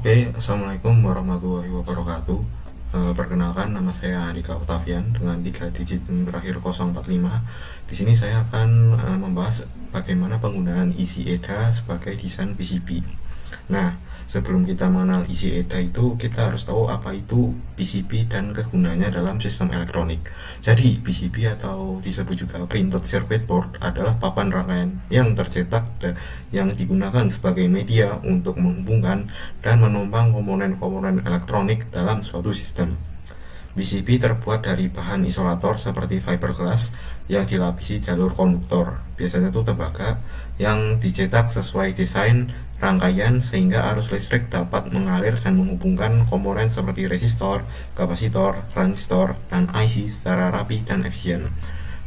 Oke, Assalamualaikum warahmatullahi wabarakatuh. Perkenalkan, nama saya Andika Octavian dengan 3 digit terakhir 045. Di sini saya akan membahas bagaimana penggunaan isi EDA sebagai desain PCB. Nah, sebelum kita mengenal isi EDA itu, kita harus tahu apa itu PCB dan kegunaannya dalam sistem elektronik. Jadi, PCB atau disebut juga printed circuit board adalah papan rangkaian yang tercetak yang digunakan sebagai media untuk menghubungkan dan menopang komponen-komponen elektronik dalam suatu sistem. PCB terbuat dari bahan isolator seperti fiberglass yang dilapisi jalur konduktor, biasanya itu tembaga, yang dicetak sesuai desain rangkaian sehingga arus listrik dapat mengalir dan menghubungkan komponen seperti resistor, kapasitor, transistor, dan IC secara rapi dan efisien.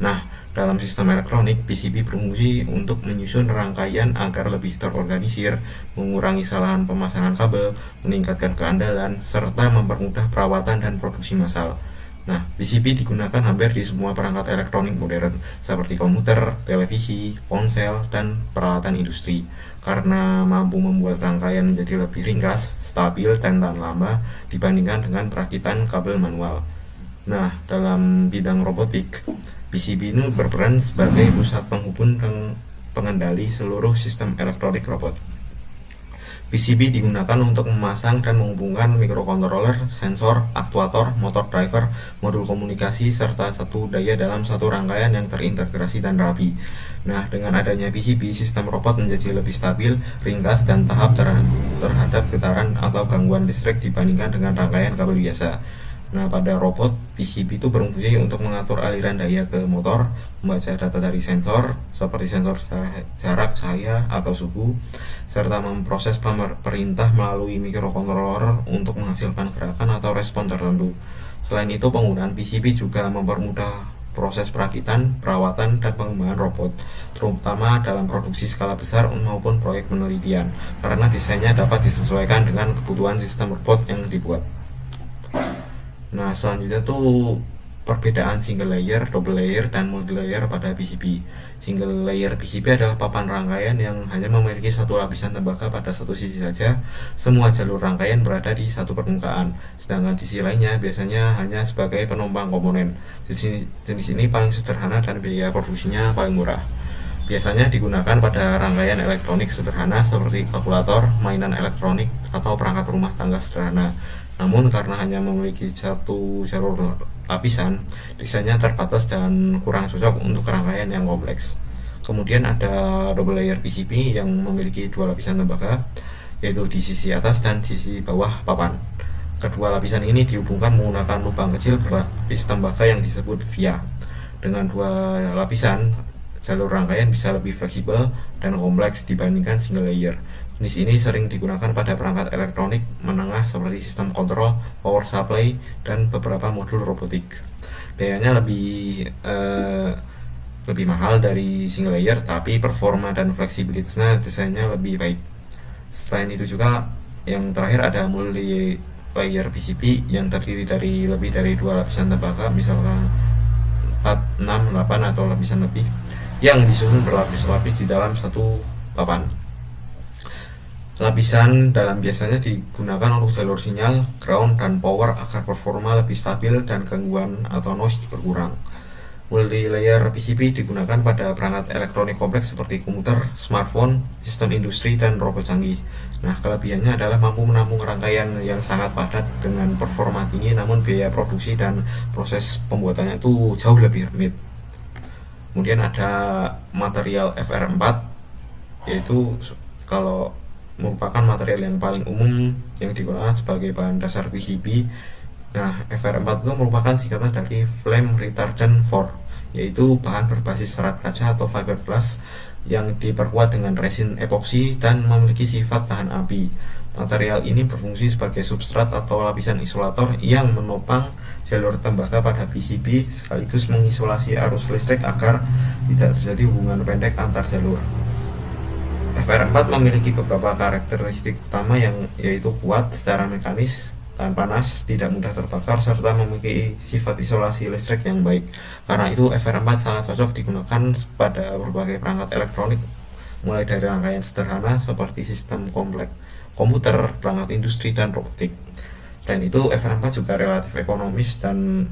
Nah, dalam sistem elektronik, PCB berfungsi untuk menyusun rangkaian agar lebih terorganisir, mengurangi kesalahan pemasangan kabel, meningkatkan keandalan, serta mempermudah perawatan dan produksi massal. Nah, PCB digunakan hampir di semua perangkat elektronik modern, seperti komputer, televisi, ponsel, dan peralatan industri, karena mampu membuat rangkaian menjadi lebih ringkas, stabil, dan tahan lama dibandingkan dengan perakitan kabel manual. Nah, dalam bidang robotik, PCB ini berperan sebagai pusat penghubung dan pengendali seluruh sistem elektronik robot. PCB digunakan untuk memasang dan menghubungkan mikrokontroler, sensor, aktuator, motor driver, modul komunikasi, serta satu daya dalam satu rangkaian yang terintegrasi dan rapi. Nah, dengan adanya PCB, sistem robot menjadi lebih stabil, ringkas, dan tahap terhadap getaran atau gangguan listrik dibandingkan dengan rangkaian kabel biasa. Nah, pada robot, PCB itu berfungsi untuk mengatur aliran daya ke motor, membaca data dari sensor, seperti sensor jarak, cahaya, atau suhu, serta memproses perintah melalui mikrokontroler untuk menghasilkan gerakan atau respon tertentu. Selain itu, penggunaan PCB juga mempermudah proses perakitan, perawatan, dan pengembangan robot, terutama dalam produksi skala besar maupun proyek penelitian, karena desainnya dapat disesuaikan dengan kebutuhan sistem robot yang dibuat. Nah, selanjutnya tuh perbedaan single layer, double layer, dan multi layer pada PCB. Single layer PCB adalah papan rangkaian yang hanya memiliki satu lapisan tembaga pada satu sisi saja. Semua jalur rangkaian berada di satu permukaan, sedangkan sisi lainnya biasanya hanya sebagai penumpang komponen. Jenis ini paling sederhana dan biaya produksinya paling murah. Biasanya digunakan pada rangkaian elektronik sederhana seperti kalkulator, mainan elektronik, atau perangkat rumah tangga sederhana. Namun karena hanya memiliki satu jalur lapisan, desainnya terbatas dan kurang cocok untuk rangkaian yang kompleks. Kemudian ada double layer PCB yang memiliki dua lapisan tembaga, yaitu di sisi atas dan sisi bawah papan. Kedua lapisan ini dihubungkan menggunakan lubang kecil berlapis tembaga yang disebut via. Dengan dua lapisan, jalur rangkaian bisa lebih fleksibel dan kompleks dibandingkan single layer. Jenis ini sering digunakan pada perangkat elektronik menengah seperti sistem kontrol, power supply, dan beberapa modul robotik. Biayanya lebih mahal dari single layer, tapi performa dan fleksibilitasnya desainnya lebih baik. Selain itu juga, yang terakhir ada multi layer PCB yang terdiri dari lebih dari dua lapisan tembaga, misalkan 4, 6, 8 atau lapisan lebih, yang disusun berlapis-lapis di dalam satu papan. Lapisan dalam biasanya digunakan untuk jalur sinyal, ground, dan power agar performa lebih stabil dan gangguan atau noise berkurang. Multi-layer PCB digunakan pada perangkat elektronik kompleks seperti komputer, smartphone, sistem industri, dan robot canggih. Nah, kelebihannya adalah mampu menampung rangkaian yang sangat padat dengan performa tinggi, namun biaya produksi dan proses pembuatannya itu jauh lebih rumit. Kemudian ada material FR4, yaitu kalau merupakan material yang paling umum yang digunakan sebagai bahan dasar PCB. Nah, FR4 itu merupakan singkatan dari Flame Retardant 4, yaitu bahan berbasis serat kaca atau fiberglass yang diperkuat dengan resin epoksi dan memiliki sifat tahan api. Material ini berfungsi sebagai substrat atau lapisan isolator yang menopang jalur tembaga pada PCB sekaligus mengisolasi arus listrik agar tidak terjadi hubungan pendek antar jalur. FR4 memiliki beberapa karakteristik utama yaitu kuat secara mekanis, tahan panas, tidak mudah terbakar, serta memiliki sifat isolasi listrik yang baik. Karena itu FR4 sangat cocok digunakan pada berbagai perangkat elektronik, mulai dari rangkaian sederhana seperti sistem komputer, perangkat industri, dan robotik. Selain itu, FR4 juga relatif ekonomis dan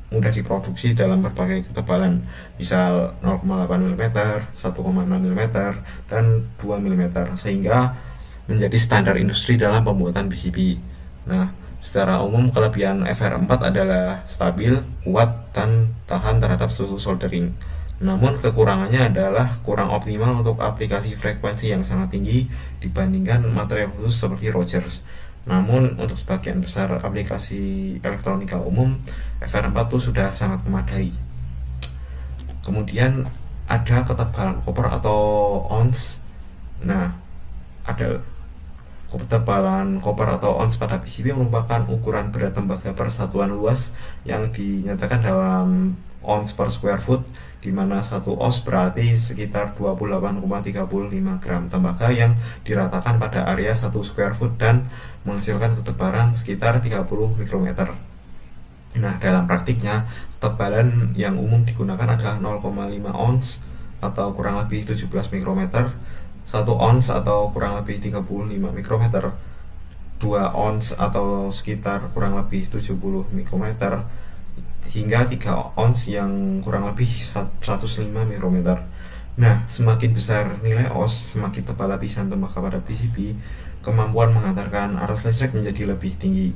mudah diproduksi dalam berbagai ketebalan, misal 0,8 mm, 1,6 mm, dan 2 mm, sehingga menjadi standar industri dalam pembuatan PCB. Nah, secara umum kelebihan FR4 adalah stabil, kuat, dan tahan terhadap suhu soldering. Namun kekurangannya adalah kurang optimal untuk aplikasi frekuensi yang sangat tinggi dibandingkan material khusus seperti Rogers. Namun untuk sebagian besar aplikasi elektronika umum, FR4 itu sudah sangat memadai. Kemudian ada ketebalan koper atau ons. Nah, ada ketebalan koper atau ons pada PCB merupakan ukuran berat tembaga per satuan luas yang dinyatakan dalam ons per square foot, di mana 1 oz berarti sekitar 28,35 gram tembaga yang diratakan pada area 1 square foot dan menghasilkan ketebalan sekitar 30 mikrometer. Nah, dalam praktiknya, ketebalan yang umum digunakan adalah 0,5 ons atau kurang lebih 17 mikrometer, 1 ons atau kurang lebih 35 mikrometer, 2 ons atau sekitar kurang lebih 70 mikrometer, hingga 3 ons yang kurang lebih 105 mikrometer. Nah, semakin besar nilai oz, semakin tebal lapisan tembaga pada PCB, kemampuan menghantarkan arus listrik menjadi lebih tinggi.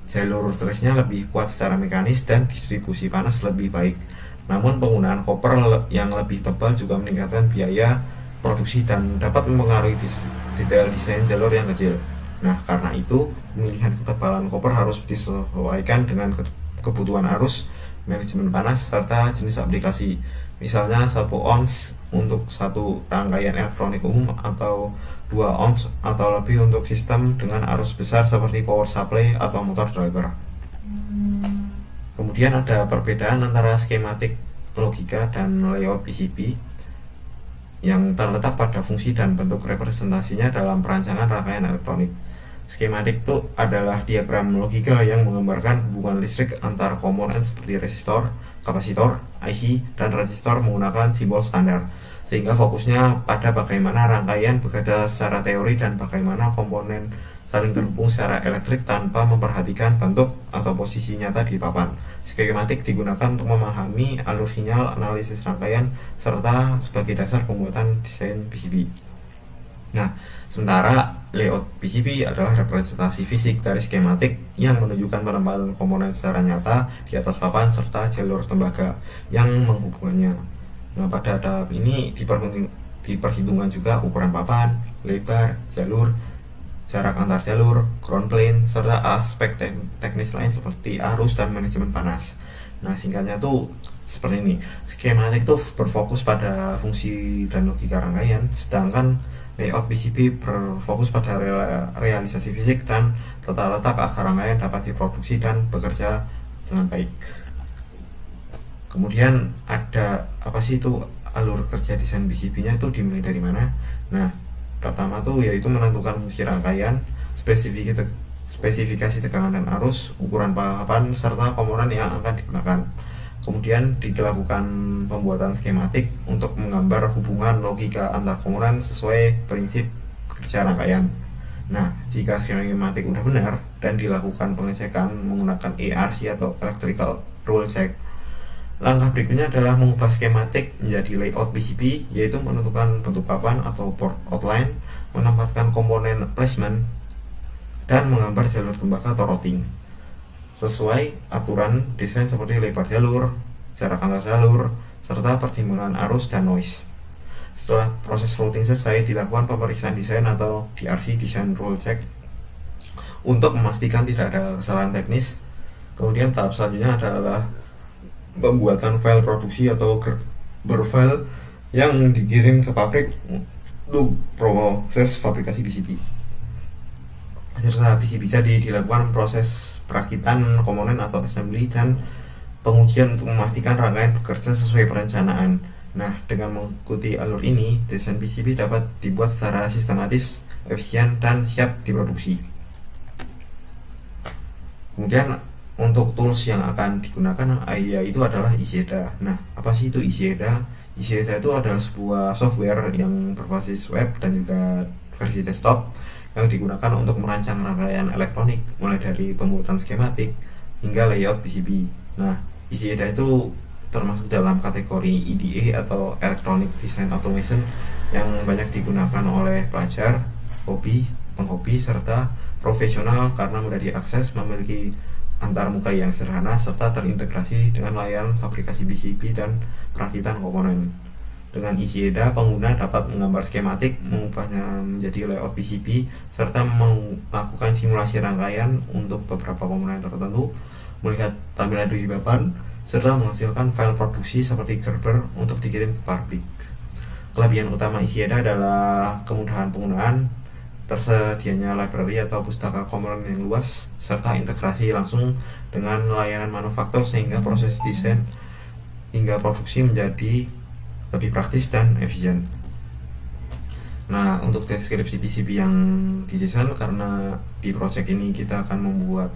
Jalur trace-nya lebih kuat secara mekanis dan distribusi panas lebih baik. Namun penggunaan koper yang lebih tebal juga meningkatkan biaya produksi dan dapat mempengaruhi detail desain jalur yang kecil. Nah, karena itu pemilihan ketebalan koper harus disesuaikan dengan kebutuhan arus, manajemen panas, serta jenis aplikasi. Misalnya 1 ons untuk satu rangkaian elektronik umum atau 2 ons atau lebih untuk sistem dengan arus besar seperti power supply atau motor driver. Kemudian ada perbedaan antara skematik, logika, dan layout PCB yang terletak pada fungsi dan bentuk representasinya dalam perancangan rangkaian elektronik. Skematik itu adalah diagram logika yang menggambarkan hubungan listrik antar komponen seperti resistor, kapasitor, IC, dan resistor menggunakan simbol standar, sehingga fokusnya pada bagaimana rangkaian bekerja secara teori dan bagaimana komponen saling terhubung secara elektrik tanpa memperhatikan bentuk atau posisi nyata di papan. Skematik digunakan untuk memahami alur sinyal, analisis rangkaian, serta sebagai dasar pembuatan desain PCB. Nah, sementara layout PCB adalah representasi fisik dari skematik yang menunjukkan penempatan komponen secara nyata di atas papan serta jalur tembaga yang menghubungkannya. Nah, pada tahap ini diperhitungkan juga ukuran papan, lebar, jalur, jarak antar jalur, ground plane, serta aspek teknis lain seperti arus dan manajemen panas. Nah, singkatnya tuh seperti ini. Skematik itu berfokus pada fungsi dan logika rangkaian, sedangkan layout PCB berfokus pada realisasi fisik dan tata letak agar rangkaian dapat diproduksi dan bekerja dengan baik. Kemudian ada apa sih itu alur kerja desain PCB-nya itu dimulai dari mana? Nah, pertama tuh yaitu menentukan fungsi rangkaian, spesifikasi tegangan dan arus, ukuran papan, serta komponen yang akan digunakan. Kemudian dilakukan pembuatan skematik untuk menggambar hubungan logika antar komponen sesuai prinsip kerja rangkaian. Nah, jika skematik udah benar dan dilakukan pengecekan menggunakan ERC atau Electrical Rule Check, langkah berikutnya adalah mengubah skematik menjadi layout PCB, yaitu menentukan bentuk papan atau port outline, menempatkan komponen placement, dan menggambar jalur tembaga atau routing sesuai aturan desain seperti lebar jalur, jarak antar jalur, serta pertimbangan arus dan noise. Setelah proses routing selesai, dilakukan pemeriksaan desain atau DRC (Design Rule Check) untuk memastikan tidak ada kesalahan teknis. Kemudian tahap selanjutnya adalah pembuatan file produksi atau Gerber file yang dikirim ke pabrik untuk proses fabrikasi PCB. Setelah PCB jadi, dilakukan proses perakitan komponen atau assembly dan pengujian untuk memastikan rangkaian bekerja sesuai perencanaan. Nah, dengan mengikuti alur ini, desain PCB dapat dibuat secara sistematis, efisien, dan siap diproduksi. Kemudian untuk tools yang akan digunakan yaitu adalah Izeda. Nah, apa sih itu Izeda? Izeda itu adalah sebuah software yang berbasis web dan juga versi desktop yang digunakan untuk merancang rangkaian elektronik mulai dari pembuatan skematik hingga layout PCB. Nah, ICEDA itu termasuk dalam kategori EDA atau Electronic Design Automation yang banyak digunakan oleh pelajar, hobi, penghobi, serta profesional karena mudah diakses, memiliki antarmuka yang sederhana, serta terintegrasi dengan layanan fabrikasi PCB dan perakitan komponen. Dengan ICEDA, pengguna dapat menggambar skematik, mengubahnya menjadi layout PCB, serta melakukan simulasi rangkaian untuk beberapa komponen tertentu, melihat tampilan di papan, serta menghasilkan file produksi seperti Gerber untuk dikirim ke pabrik. Kelebihan utama ICEDA adalah kemudahan penggunaan, tersedianya library atau pustaka komponen yang luas, serta integrasi langsung dengan layanan manufaktur sehingga proses desain hingga produksi menjadi lebih praktis dan efisien. Nah, untuk deskripsi PCB yang didesain, karena di project ini kita akan membuat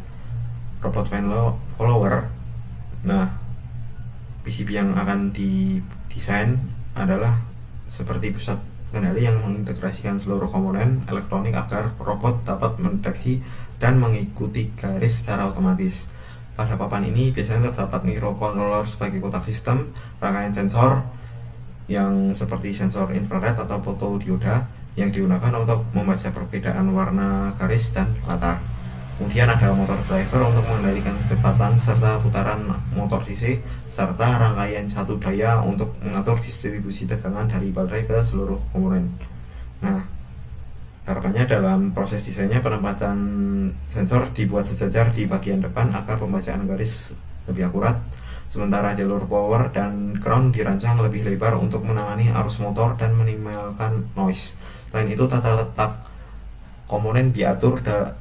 robot fan follower. Nah, PCB yang akan didesain adalah seperti pusat kendali yang mengintegrasikan seluruh komponen elektronik agar robot dapat mendeteksi dan mengikuti garis secara otomatis. Pada papan ini biasanya terdapat microcontroller sebagai kotak sistem, rangkaian sensor yang seperti sensor infrared atau fotodioda yang digunakan untuk membaca perbedaan warna garis dan latar. Kemudian ada motor driver untuk mengendalikan kecepatan serta putaran motor DC, serta rangkaian satu daya untuk mengatur distribusi tegangan dari baterai ke seluruh komponen. Nah, harapannya dalam proses desainnya penempatan sensor dibuat sejajar di bagian depan agar pembacaan garis lebih akurat, sementara jalur power dan ground dirancang lebih lebar untuk menangani arus motor dan minimalkan noise. Selain itu, tata letak komponen diatur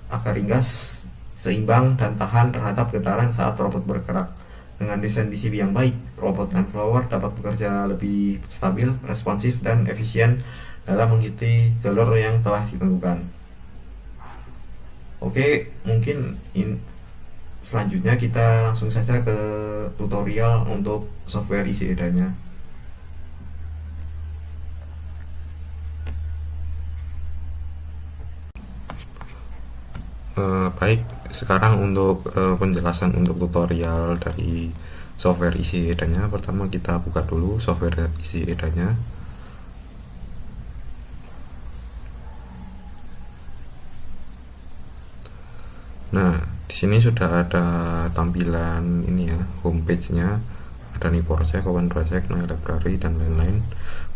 agar ringkas, seimbang, dan tahan terhadap getaran saat robot bergerak. Dengan desain PCB yang baik, robot Handflower dapat bekerja lebih stabil, responsif, dan efisien dalam mengikuti jalur yang telah ditentukan. Oke, mungkin selanjutnya kita langsung saja ke tutorial untuk software ICEDA-nya. Baik, sekarang untuk penjelasan untuk tutorial dari software ICEDA-nya. Pertama kita buka dulu software ICEDA-nya. Nah, di sini sudah ada tampilan ini ya, homepage-nya. Ada nih project, open project, nah library dan lain-lain.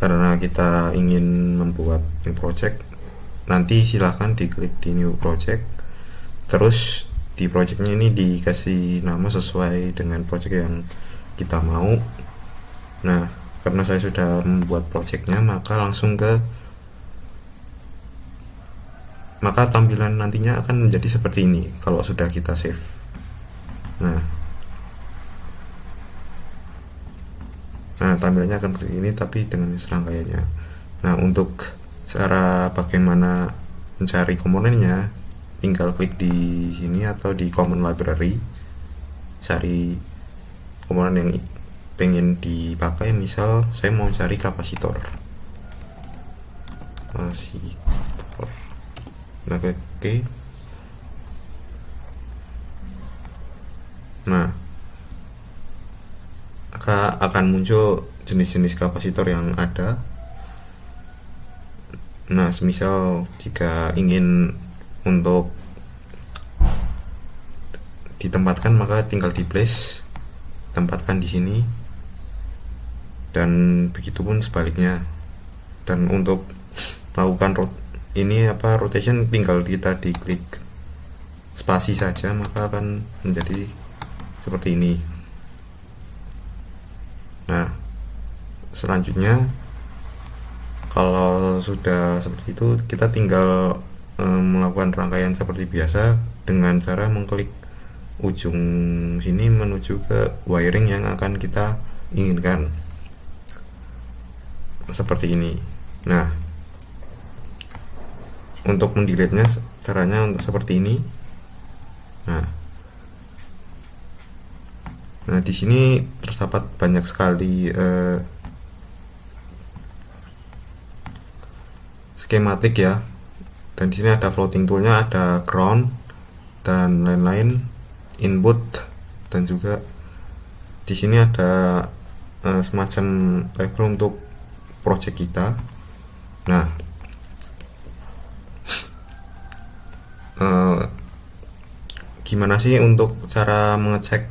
Karena kita ingin membuat new project, nanti silahkan diklik di new project. Terus di projectnya ini dikasih nama sesuai dengan project yang kita mau. Nah, karena saya sudah membuat projectnya, maka tampilan nantinya akan menjadi seperti ini kalau sudah kita save. Nah, tampilannya akan seperti ini tapi dengan serangkaiannya. Nah, untuk cara bagaimana mencari komponennya, tinggal klik di sini atau di common library, cari komponen yang pengen dipakai. Misal saya mau cari kapasitor. Nah, oke. Nah, akan muncul jenis-jenis kapasitor yang ada. Nah, semisal jika ingin untuk ditempatkan, maka tinggal di place, tempatkan di sini, dan begitupun sebaliknya. Dan untuk melakukan rotation, tinggal kita diklik spasi saja, maka akan menjadi seperti ini. Nah, selanjutnya kalau sudah seperti itu, kita tinggal melakukan rangkaian seperti biasa dengan cara mengklik ujung sini menuju ke wiring yang akan kita inginkan, seperti ini. Nah, untuk mendelete-nya caranya untuk seperti ini. Nah, di sini terdapat banyak sekali skematik ya. Dan di sini ada floating toolnya, ada ground dan lain-lain, input, dan juga di sini ada semacam label untuk project kita. Nah, gimana sih untuk cara mengecek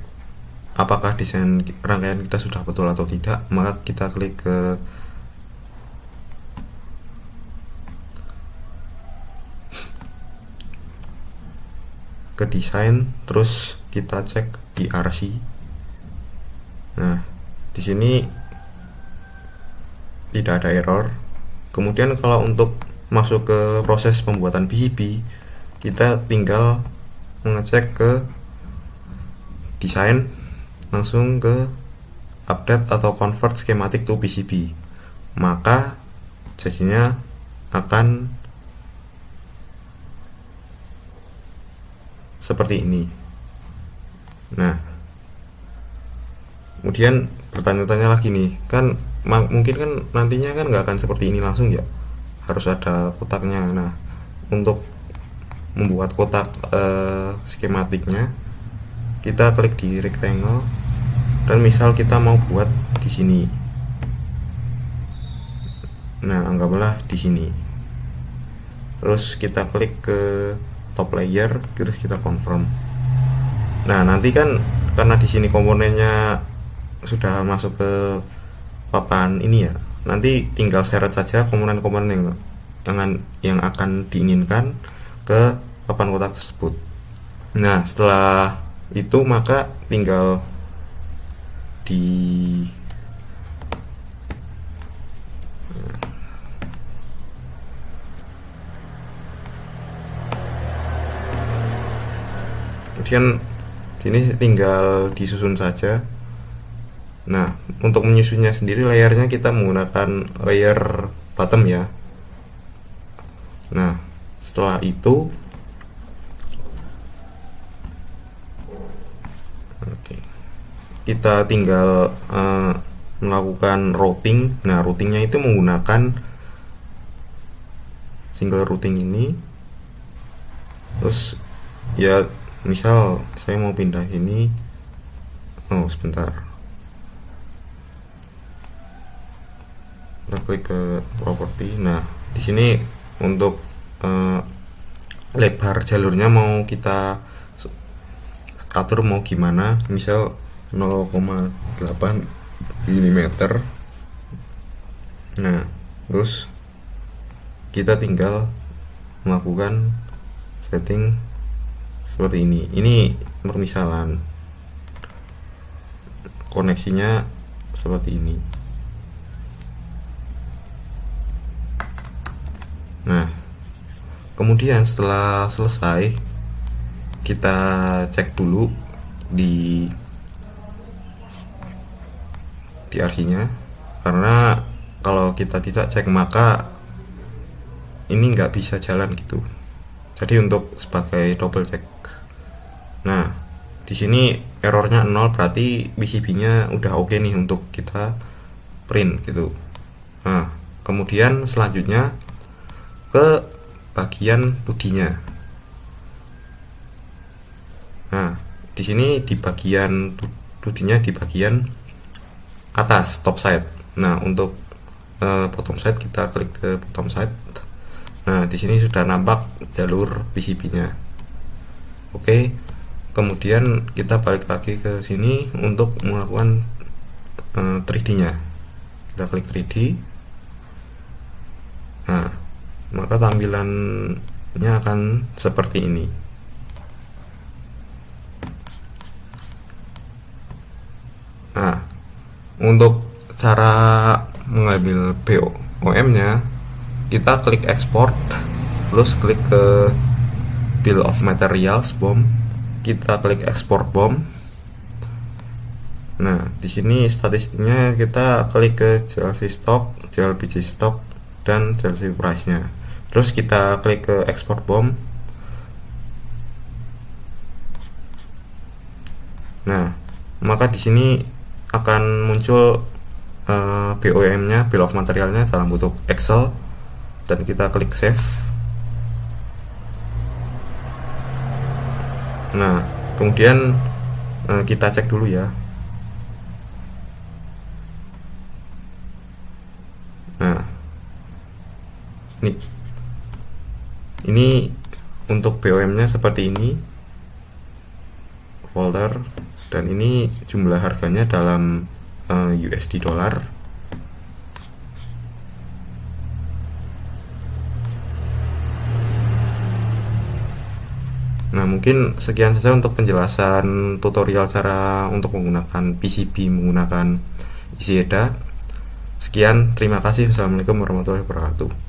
apakah desain rangkaian kita sudah betul atau tidak? Maka kita klik ke desain, terus kita cek di RC. Nah, di sini tidak ada error. Kemudian kalau untuk masuk ke proses pembuatan PCB, kita tinggal mengecek ke desain, langsung ke update atau convert schematic to PCB, maka jadinya akan seperti ini. Nah, kemudian bertanya-tanya lagi nih, kan mungkin kan nantinya kan nggak akan seperti ini langsung ya, harus ada kotaknya. Nah, untuk membuat kotak skematiknya, kita klik di rectangle dan misal kita mau buat di sini. Nah, anggaplah di sini. Terus kita klik ke top layer, terus kita confirm. Nah, nanti kan karena di sini komponennya sudah masuk ke papan ini ya, nanti tinggal seret saja komponen-komponen yang akan diinginkan ke papan kotak tersebut. Nah, setelah itu maka tinggal kemudian sini tinggal disusun saja. Nah, untuk menyusunnya sendiri layarnya kita menggunakan layer bottom ya. Nah, setelah itu kita tinggal melakukan routing. Nah, routingnya itu menggunakan single routing ini. Terus ya, misal saya mau pindah ini. Oh, sebentar. Kita klik ke property. Nah, di sini untuk lebar jalurnya mau kita atur mau gimana, misal 0,8 mm. Nah, terus kita tinggal melakukan setting seperti ini. Ini permisalan koneksinya seperti ini. Nah, kemudian setelah selesai, kita cek dulu di RC-nya, karena kalau kita tidak cek maka ini nggak bisa jalan gitu. Jadi untuk sebagai double check. Nah, di sini errornya 0, berarti PCB-nya udah oke nih untuk kita print gitu. Nah, kemudian selanjutnya ke bagian 2D-nya. Nah, di sini di bagian 2D-nya di bagian atas, top side. Nah, untuk bottom side kita klik ke bottom side. Nah, di sini sudah nampak jalur PCB-nya. Oke. Kemudian kita balik lagi ke sini untuk melakukan 3D-nya. Kita klik 3D. Nah, maka tampilannya akan seperti ini. Nah, untuk cara mengambil BOM-nya, kita klik export, terus klik ke bill of materials BOM, kita klik export BOM. Nah, di sini statistiknya kita klik ke JLC stock, JLPG stock, dan JLC price-nya. Terus kita klik ke export BOM. Nah, maka di sini akan muncul BOM-nya, bill of materialnya dalam bentuk Excel, dan kita klik save. Nah, kemudian kita cek dulu ya. Nah, ini untuk BOM-nya seperti ini, folder, dan ini jumlah harganya dalam USD dolar. Nah, mungkin sekian saja untuk penjelasan tutorial cara untuk menggunakan PCB menggunakan IC Sekian, terima kasih. Assalamualaikum warahmatullahi wabarakatuh.